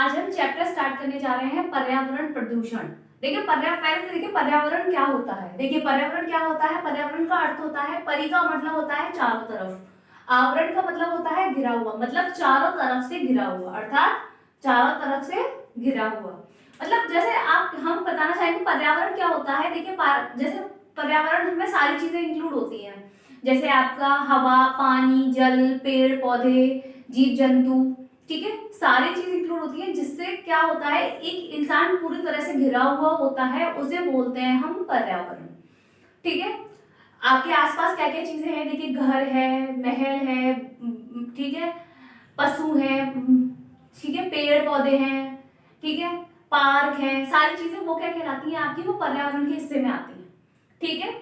आज हम chapter start करने जा रहे हैं पर्यावरण प्रदूषण। देखिए पर्यावरण क्या होता है। देखिए पर्यावरण क्या होता है। पर्यावरण का अर्थ होता है, परि का मतलब होता है चारों तरफ, आवरण का मतलब होता है घिरा हुआ, मतलब चारों तरफ से घिरा हुआ, अर्थात चारों तरफ से घिरा हुआ। मतलब जैसे आप हम बताना चाहेंगे पर्यावरण क्या होता है। देखिए जैसे पर्यावरण में सारी चीजें इंक्लूड होती हैं, जैसे आपका हवा, पानी, जल, पेड़ पौधे, जीव जंतु, ठीक है, सारी चीज इंक्लूड होती है। जिससे क्या होता है, एक इंसान पूरी तरह से घिरा हुआ होता है, उसे बोलते हैं हम पर्यावरण। ठीक है, आपके आसपास क्या क्या चीजें हैं। देखिए घर है, महल है, ठीक है, पशु है, ठीक है, पेड़ पौधे हैं, ठीक है, पार्क है, सारी चीजें वो क्या कहलाती हैं आपकी, वो पर्यावरण के हिस्से में आती हैं। ठीक है,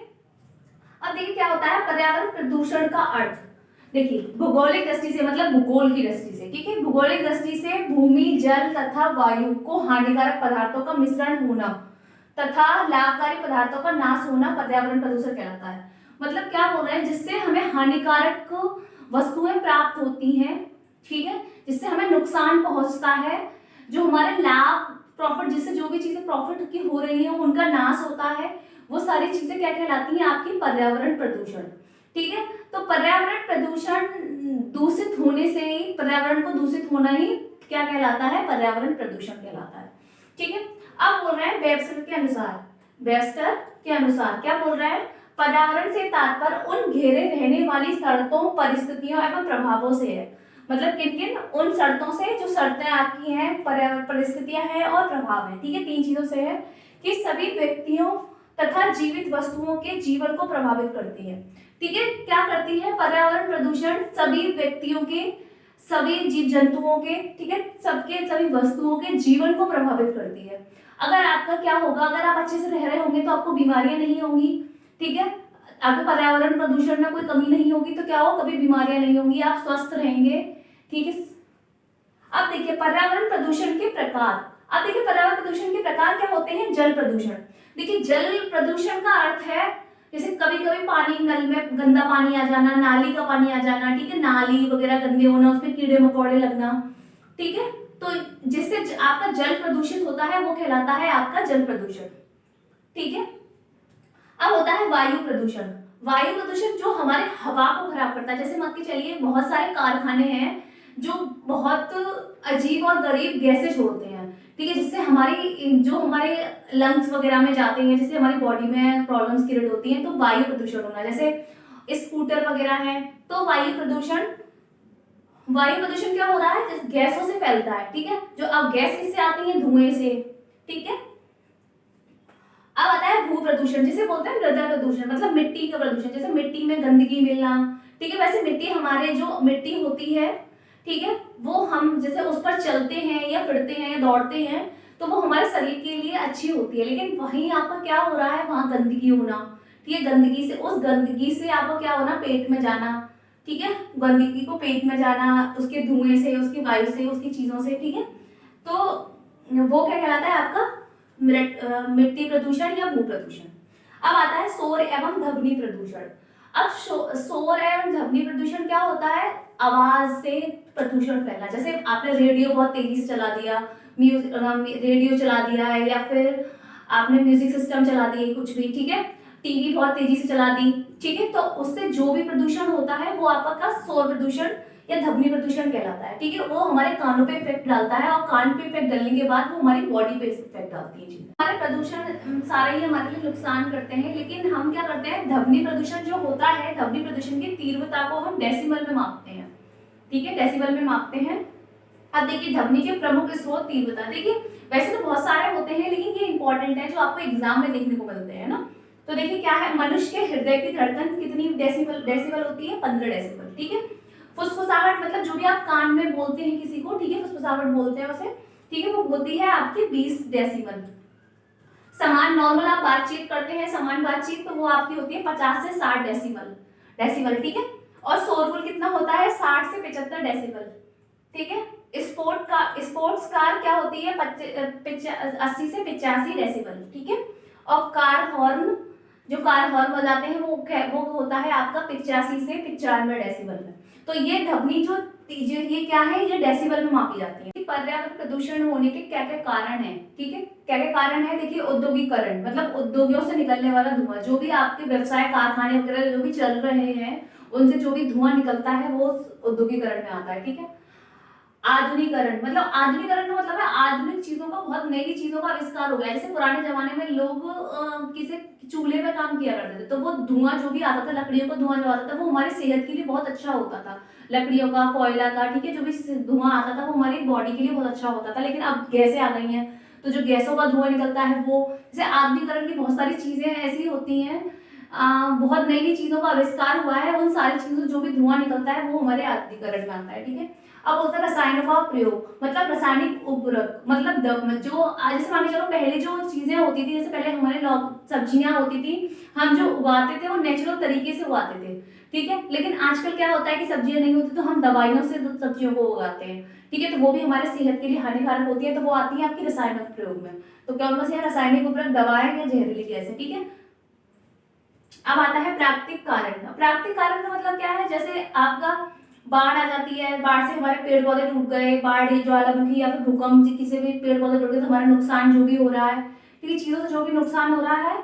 अब देखिए क्या होता है पर्यावरण प्रदूषण का अर्थ। देखिए भौगोलिक दृष्टि से, मतलब भूगोल की दृष्टि से, ठीक है, भौगोलिक दृष्टि से भूमि, जल तथा वायु को हानिकारक पदार्थों का मिश्रण होना तथा लाभकारी पदार्थों का नाश होना पर्यावरण प्रदूषण कहलाता है। मतलब क्या बोल रहे हैं, जिससे हमें हानिकारक वस्तुएं प्राप्त होती हैं, ठीक है, जिससे हमें नुकसान पहुंचता है, जो हमारे लाभ प्रॉफिट, जिससे जो भी चीजें प्रॉफिट की हो रही है उनका नाश होता है, वो सारी चीजें क्या कहलाती हैं आपकी पर्यावरण प्रदूषण। ठीक है, तो पर्यावरण प्रदूषण दूषित होने से ही, पर्यावरण को दूषित होना ही क्या कहलाता है, पर्यावरण प्रदूषण कहलाता है। ठीक है, अब बोल रहे हैं वेबस्टर के अनुसार, वेबस्टर के अनुसार क्या बोल रहा है, पर्यावरण से तात्पर्य उन घेरे रहने वाली शर्तों, परिस्थितियों एवं प्रभावों से है। मतलब किन किन, उन शर्तों से, जो शर्तें आपकी हैं, पर्यावरण परिस्थितियां हैं और प्रभाव है, ठीक है, तीन चीजों से है, कि सभी व्यक्तियों तथा जीवित वस्तुओं के जीवन को प्रभावित करती है। ठीक है, क्या करती है पर्यावरण प्रदूषण, सभी व्यक्तियों के, सभी जीव जंतुओं के, ठीक है, सबके सभी वस्तुओं के जीवन को प्रभावित करती है। अगर आपका क्या होगा, अगर आप अच्छे से रह रहे होंगे तो आपको बीमारियां नहीं होंगी, ठीक है, आपको पर्यावरण प्रदूषण में कोई कमी नहीं होगी तो क्या हो, कभी बीमारियां नहीं होंगी, आप स्वस्थ रहेंगे। ठीक है, अब देखिए पर्यावरण प्रदूषण के प्रकार। अब देखिए पर्यावरण प्रदूषण के प्रकार क्या होते हैं। जल प्रदूषण। देखिए जल प्रदूषण का अर्थ है, जैसे कभी कभी पानी, नल में गंदा पानी आ जाना, नाली का पानी आ जाना, ठीक है, नाली वगैरह गंदे होना, उसमें कीड़े मकोड़े लगना, ठीक है, तो जिससे आपका जल प्रदूषित होता है वो कहलाता है आपका जल प्रदूषण। ठीक है, अब होता है वायु प्रदूषण। वायु प्रदूषण जो हमारे हवा को खराब करता है, जैसे मान के चलिए बहुत सारे कारखाने हैं जो बहुत अजीब और गरीब गैसें छोड़ते हैं, ठीक है, जिससे हमारी, जो हमारे लंग्स वगैरह में जाते हैं, जिससे हमारी बॉडी में प्रॉब्लम्स क्रिएट होती हैं, तो वायु प्रदूषण होना, जैसे स्कूटर वगैरह है, तो वायु प्रदूषण, वायु प्रदूषण क्या हो रहा है, गैसों से फैलता है, ठीक है, जो अब गैस किससे आती है, धुएं से। ठीक है, अब आता है भू प्रदूषण, जिसे बोलते हैं मृदा प्रदूषण, मतलब मिट्टी का प्रदूषण, जैसे मिट्टी में गंदगी मिलना, ठीक है, वैसे मिट्टी, हमारे जो मिट्टी होती है, ठीक है, वो हम जैसे उस पर चलते हैं या फिरते हैं या दौड़ते हैं तो वो हमारे शरीर के लिए अच्छी होती है, लेकिन वहीं आपका क्या हो रहा है, वहां गंदगी होना, ठीक है, गंदगी से, उस गंदगी से आपको क्या होना, पेट में जाना, ठीक है, गंदगी को पेट में जाना, उसके धुएं से, उसकी वायु से, उसकी चीजों से, ठीक है, तो वो क्या कहलाता है आपका मिट्टी प्रदूषण या भू प्रदूषण। अब आता है शोर एवं ध्वनि प्रदूषण। अब शोर एवं ध्वनि प्रदूषण क्या होता है, आवाज से प्रदूषण फैलना, जैसे आपने रेडियो बहुत तेजी से चला दिया, रेडियो चला दिया है, या फिर आपने म्यूजिक सिस्टम चला दिए, कुछ भी, ठीक है, टीवी बहुत तेजी से चला दी, ठीक है, तो उससे जो भी प्रदूषण होता है वो आपका शोर प्रदूषण या ध्वनि प्रदूषण कहलाता है। ठीक है, वो हमारे कानों पे इफेक्ट डालता है और कान पे इफेक्ट डालने के बाद वो हमारी बॉडी पे इफेक्ट डालती है। हमारे प्रदूषण सारे ही हमारे लिए नुकसान करते हैं, लेकिन हम क्या करते हैं, ध्वनि प्रदूषण जो होता है, ध्वनि प्रदूषण की तीव्रता को हम डेसिबल में मापते हैं, ठीक है, डेसिबल में मापते हैं। अब देखिए ध्वनि के प्रमुख स्रोत तीव्रता। देखिए वैसे तो बहुत सारे होते हैं, लेकिन ये इंपॉर्टेंट है जो आपको एग्जाम में देखने को मिलते हैं ना। तो देखिए क्या है, मनुष्य के हृदय की धड़कन कितनी डेसिबल होती है, 15 डेसिबल, ठीक है। फुसफुसाहट, मतलब जो भी आप कान में बोलते हैं किसी को, ठीक है, फुसफुसाहट बोलते हैं उसे, ठीक है, वो होती है आपकी 20 डेसिबल। समान नॉर्मल आप बातचीत करते हैं, समान बातचीत, तो वो आपकी होती है 50 से 60 डेसिबल, ठीक है। और शोरगुल कितना होता है, 60 से 75 डेसिबल, ठीक है। स्पोर्ट्स कार क्या होती है, 80 से 85 डेसिबल, ठीक है। और कार हॉर्न, जो कार हॉर्न बजाते हैं वो होता है आपका 85 से 95 डेसिबल में। तो ये ध्वनि जो ये क्या है, ये डेसिबल में मापी जाती है। पर्यावरण प्रदूषण होने के क्या क्या कारण है, ठीक है, क्या क्या कारण है। देखिए औद्योगिकरण, मतलब उद्योगों से निकलने वाला धुआं, जो भी आपके व्यवसाय कारखाने वगैरह जो भी चल रहे हैं उनसे जो भी धुआं निकलता है वो औद्योगिकरण में आता है, ठीक है। आधुनिकरण, मतलब आधुनिकरण का मतलब है आधुनिक चीजों का, बहुत नई नई चीजों का आविष्कार हो गया। जैसे पुराने जमाने में लोग किसी चूल्हे पे काम किया करते थे, तो वो धुआं जो भी आता था, लकड़ियों का धुआं जो आता था, वो हमारी सेहत के लिए बहुत अच्छा होता था। लकड़ियों का, कोयला का, ठीक है, जो भी धुआं आता था वो हमारी बॉडी के लिए बहुत अच्छा होता था। लेकिन अब गैसें आ गई हैं, तो जो गैसों का धुआं निकलता है वो, जैसे आधुनिकरण की बहुत सारी चीजें ऐसी होती हैं, बहुत नई नई चीजों का आविष्कार हुआ है, उन सारी चीजों से जो भी धुआं निकलता है वो हमारे आधुनिकरण में आता है, ठीक है। अब होता है रसायनों का प्रयोग, मतलब रासायनिक उर्वरक, मतलब जो जैसे मान के चलो पहले जो चीजें होती थी, जैसे पहले हमारे सब्जियां होती थी, हम जो उगाते थे वो नेचुरल तरीके से उगाते थे, ठीक है। लेकिन आजकल क्या होता है कि सब्जियां नहीं होती तो हम दवाइयों से सब्जियों को उगाते हैं, ठीक है, तो वो भी हमारे सेहत के लिए हानिकारक होती है, तो वो आती है आपकी रासायनिक प्रयोग में। तो क्या उनमें से रासायनिक उर्वरक दवाएं या जहरीली गैस है, ठीक है। अब आता है प्राकृतिक कारण। प्राकृतिक कारण का मतलब क्या है, जैसे आपका बाढ़ आ जाती है, बाढ़ से हमारे पेड़ पौधे टूट गए, बाढ़, ज्वालामुखी या फिर भूकंप से किसी भी पेड़ पौधे टूट गए तो हमारा नुकसान जो भी हो रहा है, ठीक है, चीजों से जो भी नुकसान हो रहा है,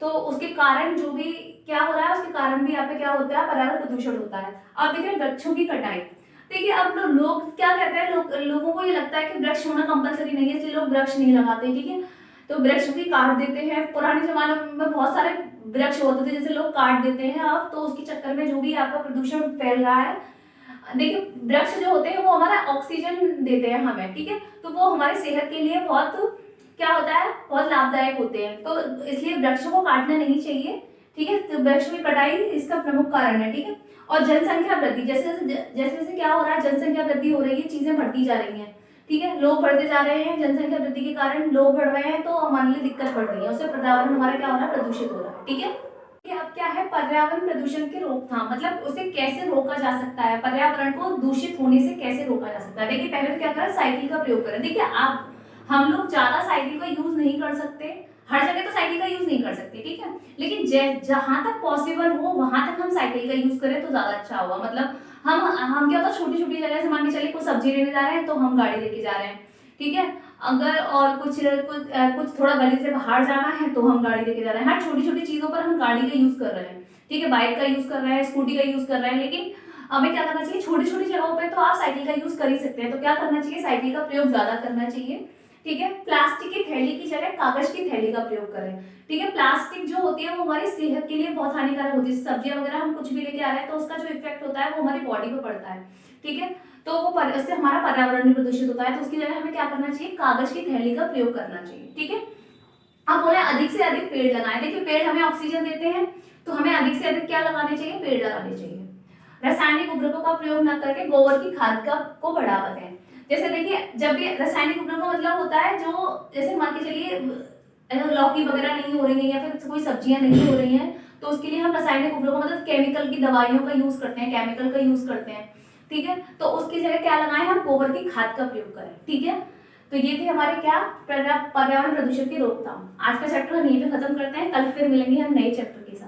तो उसके कारण जो भी क्या हो रहा है, उसके कारण भी यहाँ पे क्या होता है, पर्यावरण प्रदूषण होता है। अब देखिए वृक्षों की कटाई। देखिए अब लोग क्या कहते हैं, लोगों को ये लगता है कि वृक्ष होना कंपलसरी नहीं है, इसलिए लोग वृक्ष नहीं लगाते, ठीक है, तो वृक्ष भी काट देते हैं। पुराने जमाने में बहुत सारे वृक्ष होते थे, जैसे लोग काट देते हैं अब, तो उसके चक्कर में जो भी आपका प्रदूषण फैल रहा है। देखिए वृक्ष जो होते हैं वो हमारा ऑक्सीजन देते हैं हमें, ठीक है, तो वो हमारी सेहत के लिए बहुत क्या होता है, बहुत लाभदायक होते हैं, तो इसलिए वृक्षों को काटना नहीं चाहिए, ठीक है, तो वृक्ष की कटाई इसका प्रमुख कारण है, ठीक है। और जनसंख्या वृद्धि, जैसे जैसे क्या हो रहा है, जनसंख्या वृद्धि हो रही है, चीजें बढ़ती जा रही हैं, ठीक है, लोग बढ़ते जा रहे हैं, जनसंख्या वृद्धि के कारण लोग बढ़ रहे हैं, तो हमारे लिए दिक्कत बढ़ रही है, उससे पर्यावरण हमारा क्या हो रहा है, प्रदूषित हो रहा है, ठीक है। अब क्या है पर्यावरण प्रदूषण की रोकथाम, मतलब उसे कैसे रोका जा सकता है, पर्यावरण को दूषित होने से कैसे रोका जा सकता है। देखिए पहले तो क्या करें, साइकिल का प्रयोग करें। देखिए आप, हम लोग ज्यादा साइकिल का यूज नहीं कर सकते, हर जगह तो साइकिल का यूज नहीं कर सकते, ठीक है, लेकिन जहां तक पॉसिबल हो वहां तक हम साइकिल का यूज करें तो ज्यादा अच्छा होगा। मतलब हम क्या होता है, छोटी छोटी जगह से मान के चलिए कुछ सब्जी लेने जा रहे हैं तो हम गाड़ी लेके जा रहे हैं, ठीक है, अगर और कुछ थोड़ा गली से बाहर जाना है तो हम गाड़ी लेके जा रहे हैं, हर छोटी छोटी चीजों पर हम गाड़ी का यूज कर रहे हैं, ठीक है, बाइक का यूज कर रहे हैं, स्कूटी का यूज कर रहे हैं, लेकिन हमें क्या करना चाहिए, छोटी छोटी जगहों पे तो आप साइकिल का यूज कर ही सकते हैं, तो क्या करना चाहिए, साइकिल का प्रयोग ज्यादा करना चाहिए, ठीक है। प्लास्टिक की थैली की जगह कागज की थैली का प्रयोग करें, ठीक है। प्लास्टिक जो होती है वो हमारी सेहत के लिए बहुत हानिकारक होती है, सब्जियां वगैरह हम कुछ भी लेके आ रहे हैं तो उसका जो इफेक्ट होता है वो हमारी बॉडी पे पड़ता है, ठीक है, तो वो उससे हमारा पर्यावरण भी प्रदूषित होता है, तो उसकी जगह हमें क्या करना चाहिए, कागज की थैली का प्रयोग करना चाहिए, ठीक है। अब बोले अधिक से अधिक पेड़ लगाएं। देखिए पेड़ हमें ऑक्सीजन देते हैं, तो हमें अधिक से अधिक क्या लगाने चाहिए, पेड़ लगाने चाहिए। रासायनिक उर्वरकों का प्रयोग न करके गोबर की खाद का को बढ़ावा दें। जैसे देखिए जब भी रासायनिक उर्वरक का मतलब होता है, जो जैसे मान के चलिए लौकी वगैरह नहीं हो रही है या फिर कोई सब्जियां नहीं हो रही हैं, तो उसके लिए हम रासायनिक उर्वरक मतलब केमिकल की दवाइयों का यूज करते हैं, केमिकल का यूज करते हैं, ठीक है, तो उसकी जगह क्या लगाएं, हम गोबर की खाद का प्रयोग करें, ठीक है। तो ये थे हमारे क्या, पर्यावरण प्रदूषण की रोकथाम। आज का चैप्टर हम यहीं पे खत्म करते हैं, कल फिर मिलेंगे हम नए चैप्टर के साथ।